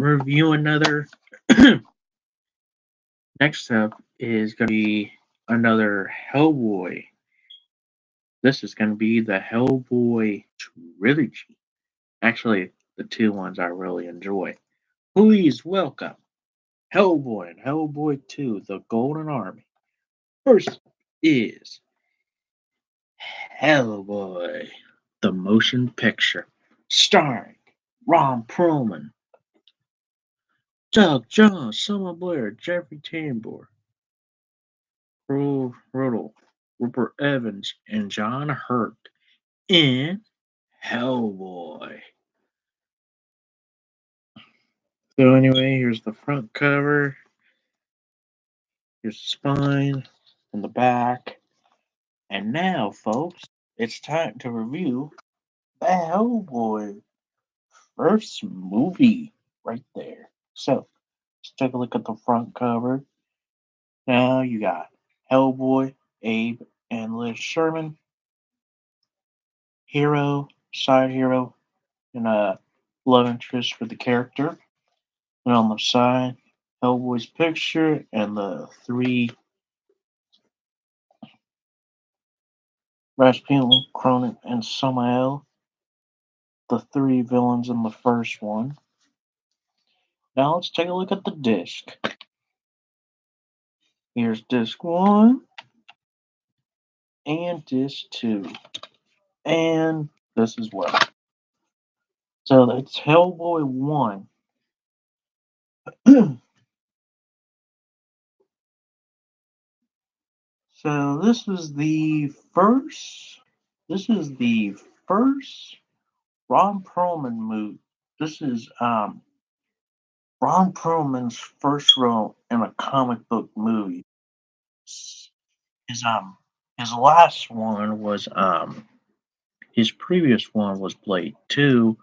review another. Next up is going to be another Hellboy. This is going to be the Hellboy trilogy. Actually, the two ones I really enjoy. Please welcome Hellboy and Hellboy 2, The Golden Army. First is Hellboy, the motion picture, starring Ron Perlman, Doug Jones, Selma Blair, Jeffrey Tambor, Earl Riddle, Rupert Evans, and John Hurt in Hellboy. So anyway, here's the front cover, here's the spine, and the back. And now, folks, it's time to review the Hellboy first movie right there. So let's take a look at the front cover. Now you got Hellboy, Abe, and Liz Sherman, hero, side hero, and a love interest for the character. And on the side, Hellboy's picture and the three Rasputin, Cronin, and Samael, the three villains in the first one. Now let's take a look at the disc. Here's disc 1 and disc 2. And this as well. So that's Hellboy 1. So this is the first Ron Perlman movie. This is Ron Perlman's first role in a comic book movie. His his last one was his previous one was Blade 2,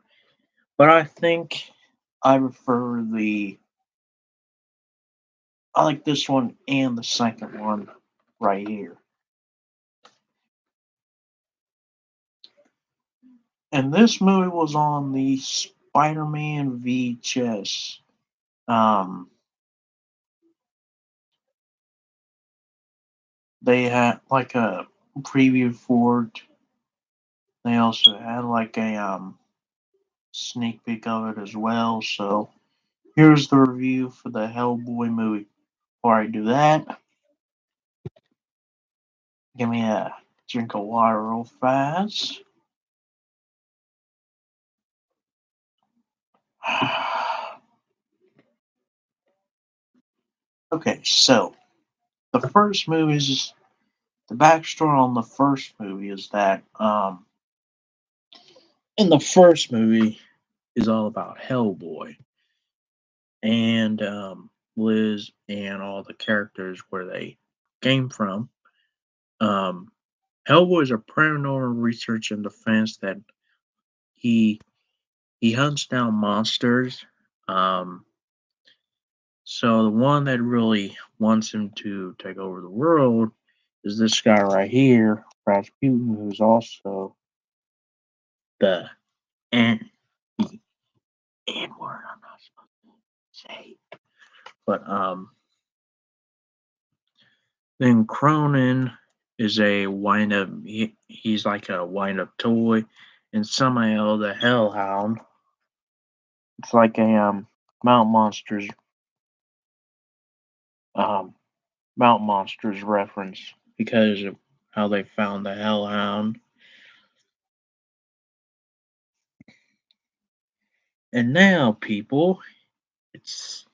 but I think I prefer the I like this one and the second one right here. And this movie was on the Spider-Man VHS. Um, they had like a preview for it. They also had like a sneak peek of it as well. So here's the review for the Hellboy movie. Before I do that, give me a drink of water real fast. Okay, so the first movie is the backstory on the first movie is that in the first movie is all about Hellboy and Liz and all the characters where they came from. Um, Hellboy is a paranormal research and defense that he he hunts down monsters. Um, so the one that really wants him to take over the world is this guy right here, Rasputin, who's also the N the N word I'm not supposed to say. But then Cronin is a wind up he's like a wind up toy, and Samael the Hellhound. It's like a Mount Monsters um Mount Monsters reference because of how they found the Hellhound. And now, people, it's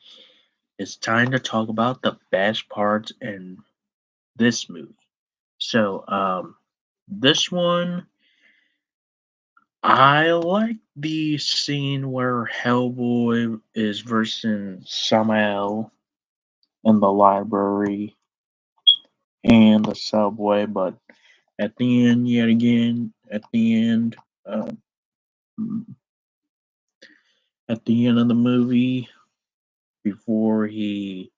it's time to talk about the best parts in this movie. So, this one, I like the scene where Hellboy is versing Samael in the library and the subway, but at the end, yet again, um, at the end of the movie, before he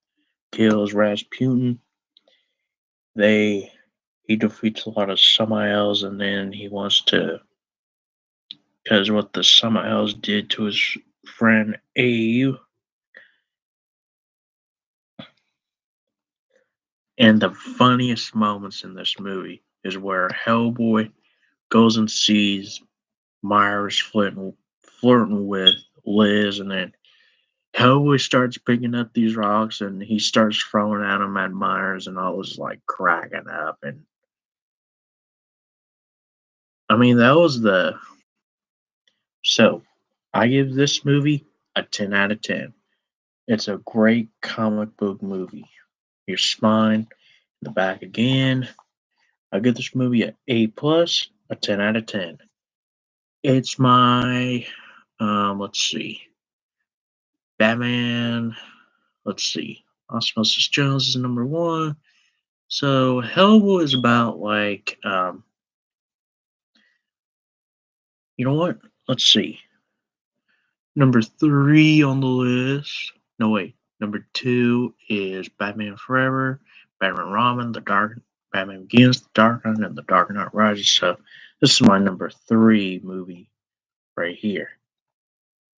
kills Rasputin, they he defeats a lot of Samaels, and then he wants to because what the Samaels did to his friend Abe, And the funniest moments in this movie is where Hellboy goes and sees Myers flirting with Liz, and then Hellboy starts picking up these rocks and he starts throwing at him at Myers, and I was like cracking up. And I mean, that was the so I give this movie a 10 out of 10. It's a great comic book movie. Your spine, the back again. I give this movie a A plus, a 10 out of 10. It's my let's see, Batman. Let's see, Osmosis Jones is number one. So Hellboy is about like you know what? Let's see. Number three on the list. No wait. Number two is Batman Forever, Batman Robin, The Dark Batman Begins, The Dark Knight, and The Dark Knight Rises. So this is my number three movie right here.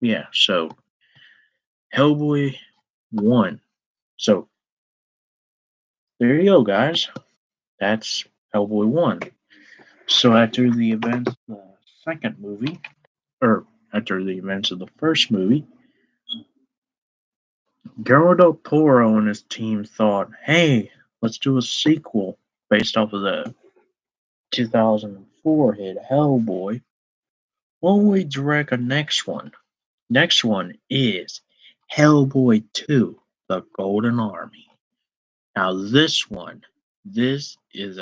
Yeah, so Hellboy one. So there you go, guys. That's Hellboy one. So after the events of the second movie, or after the events of the first movie, Guillermo del Toro and his team thought, hey, let's do a sequel based off of the 2004 hit Hellboy. Why don't we direct a next one? Next one is Hellboy 2, The Golden Army. Now this is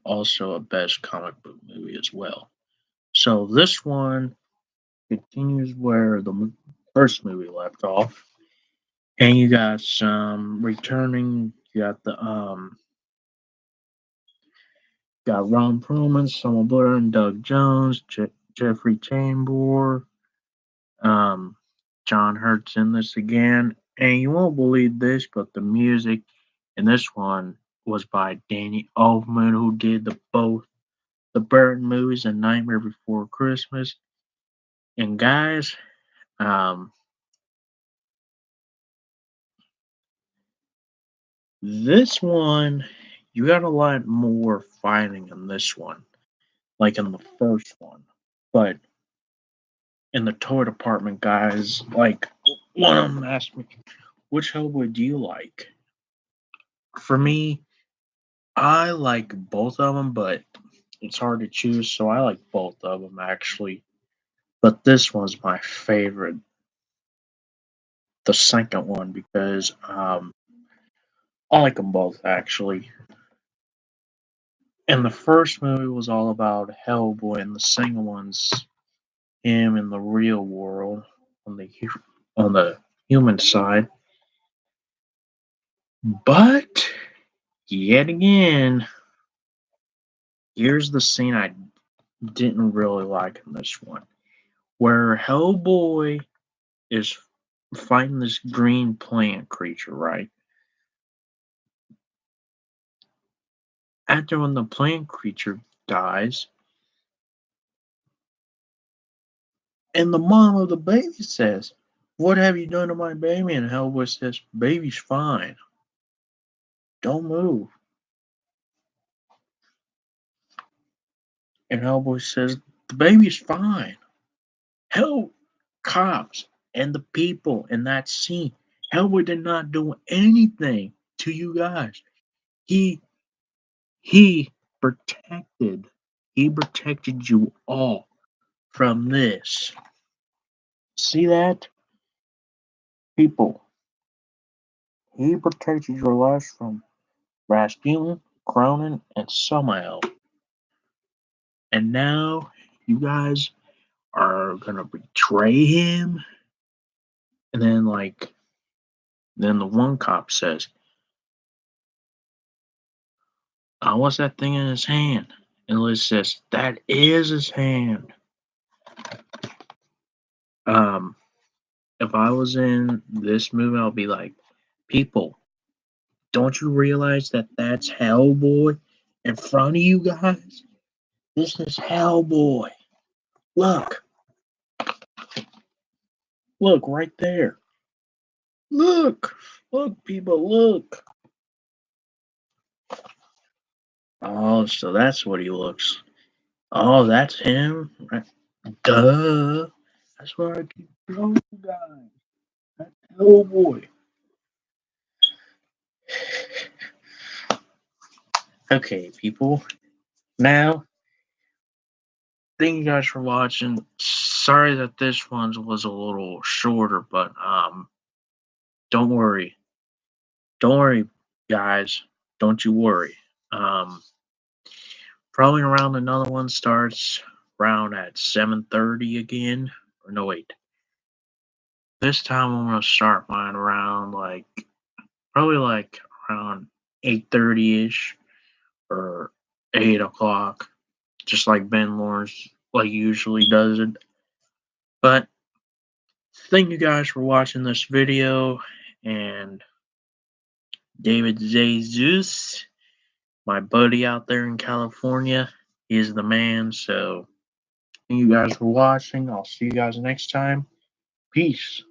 also a best comic book movie as well. So this one continues where the first movie left off. And you got some returning. You got the got Ron Perlman, Selma Blair, and Doug Jones, Jeffrey Tambor, um, John Hurt's in this again. And you won't believe this, but the music in this one was by Danny Elfman, who did both the Burton movies and Nightmare Before Christmas. And guys, um, this one you got a lot more fighting in this one, like in the first one. But in the toy department, guys, like one of them asked me, "Which Hellboy do you like?" For me, I like both of them, but it's hard to choose, so I like both of them actually. But this one's my favorite, the second one, because I like them both actually. And the first movie was all about Hellboy, and the second one's him in the real world on the human side. But yet again, here's the scene I didn't really like in this one, where Hellboy is fighting this green plant creature, right? After when the plant creature dies, and the mom of the baby says, "What have you done to my baby?" And Hellboy says, "Baby's fine. Don't move." And Hellboy says, "The baby's fine." Hell, cops and the people in that scene, Hellboy did not do anything to you guys. He he protected he protected you all from this. See that? People, he protected your lives from Rasputin, Cronin, and Samael. And now you guys are gonna betray him. And then then the one cop says, what's that thing in his hand? And Liz says, that is his hand. Um, if I was in this movie, I'll be like, people, don't you realize that that's Hellboy in front of you guys? This is Hellboy. Look, look right there. Look, look, people, look. Oh, so that's what he looks. Oh, that's him. Right. Duh. That's where I keep going, guys. That's Hellboy. Okay, people. Now, thank you guys for watching. Sorry that this one was a little shorter, but don't worry. Don't worry, guys. Don't you worry. Um, Probably around another one starts around at 7:30 again. Or no, wait. This time I'm gonna start mine around probably around 8:30 ish or 8 o'clock, just like Ben Lawrence usually does it. But thank you guys for watching this video, and David Jesus, my buddy out there in California, is the man. So thank you guys for watching. I'll see you guys next time. Peace.